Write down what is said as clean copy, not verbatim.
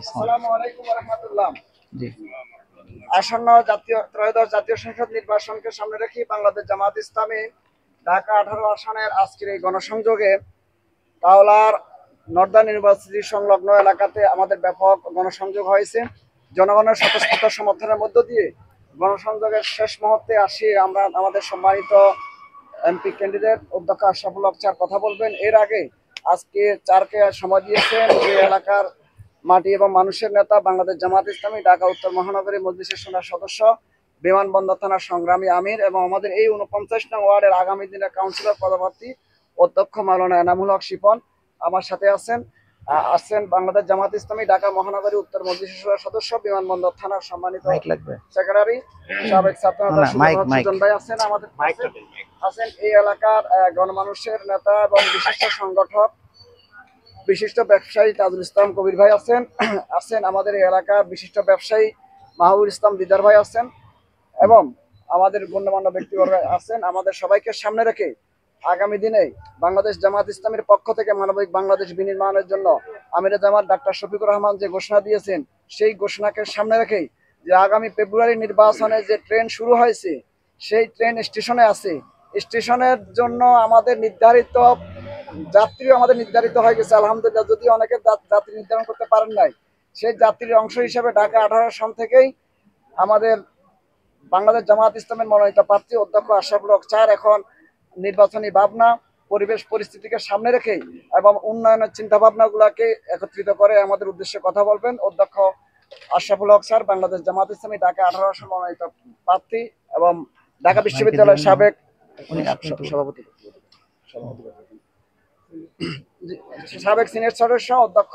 আসসালামু আলাইকুম ওয়া রাহমাতুল্লাহ। জি। আসন্ন ত্রয়োদশ জাতীয় সংসদ নির্বাচনকে সামনে রেখে বাংলাদেশ জামাত ইসলামী ঢাকা 18 আসনের আজকের এই গণসংযোগে তাওলার নর্দার্ন ইউনিভার্সিটি সংলগ্ন এলাকাতে আমাদের ব্যাপক গণসংযোগ হয়েছে। জনগণের স্বতঃস্ফূর্ত সমর্থনের মধ্য দিয়ে গণসংযোগের শেষ মুহূর্তে আসি আমরা আমাদের সম্মানিত এমপি ক্যান্ডিডেট অধ্যক্ষ আশরাফুল হক স্যার কথা বলবেন। এর আগে আজকে চারকে সময় দিয়েছেন এই এলাকার মাটি এবং মানুষের নেতা, বাংলাদেশ জামাত ইসলামী ঢাকা উত্তর মহানগরী মজলিসের সুন্নাহ সদস্য, বিমানবন্দর থানার সংগ্রামী আমির এবং আমাদের এই 49 নং ওয়ার্ডের আগামী দিনের কাউন্সিলর পদপ্রার্থী অধ্যক্ষ মাওলানা এনামুল হক শিপন আমার সাথে আসছেন বাংলাদেশ জামাত ইসলামী ঢাকা মহানগরী উত্তর মজলিসের সুন্নাহ সদস্য, বিমানবন্দর থানার সম্মানিত সেক্রেটারি সাবেক ছাত্রনেতা সুজন ভাই আছেন আমাদের আছেন এই এলাকার গণমানুষের নেতা এবং বিশিষ্ট সংগঠক বিশিষ্ট ব্যবসায়ী তাজুল ইসলাম কবির ভাই আছেন আমাদের এই এলাকার বিশিষ্ট ব্যবসায়ী মাহবুব ইসলাম দিদার ভাই আছেন এবং আমাদের গণ্যমান্য ব্যক্তিবর্গ আছেন। আমাদের সবাইকে সামনে রেখে আগামী দিনে বাংলাদেশ জামাত ইসলামের পক্ষ থেকে মানবিক বাংলাদেশ বিনির্মাণের জন্য আমিরে জামাত ডাক্তার শফিকুর রহমান যে ঘোষণা দিয়েছেন সেই ঘোষণাকে সামনে রেখেই যে আগামী ফেব্রুয়ারি নির্বাচনে যে ট্রেন শুরু হয়েছে সেই ট্রেন স্টেশনে আছে। স্টেশনের জন্য আমাদের নির্ধারিত যাত্রীও আমাদের নির্ধারিত হয়ে গেছে আলহামদুলিল্লাহ, যদি অনেকে যাত্রী নির্ধারণ করতে পারেন নাই সেই যাত্রীর অংশ হিসেবে ঢাকা 18 সন থেকেই আমাদের বাংলাদেশ জামাত ইসলামের মনোনীত প্রার্থী অধ্যক্ষ আশরাফুল হক স্যার এখন নির্বাচনী ভাবনা পরিবেশ পরিস্থিতিকে সামনে রেখে এবং উন্নয়নের চিন্তা ভাবনাগুলোকে একত্রিত করে আমাদের উদ্দেশ্যে কথা বলবেন। অধ্যক্ষ আশরাফুল হক স্যার বাংলাদেশ জামাত ইসলামী ঢাকা 18 আসন মনোনীত প্রার্থী এবং ঢাকা বিশ্ববিদ্যালয়ের সাবেক সভাপতি সাবেক সিনিয়র সদস্য অধ্যক্ষ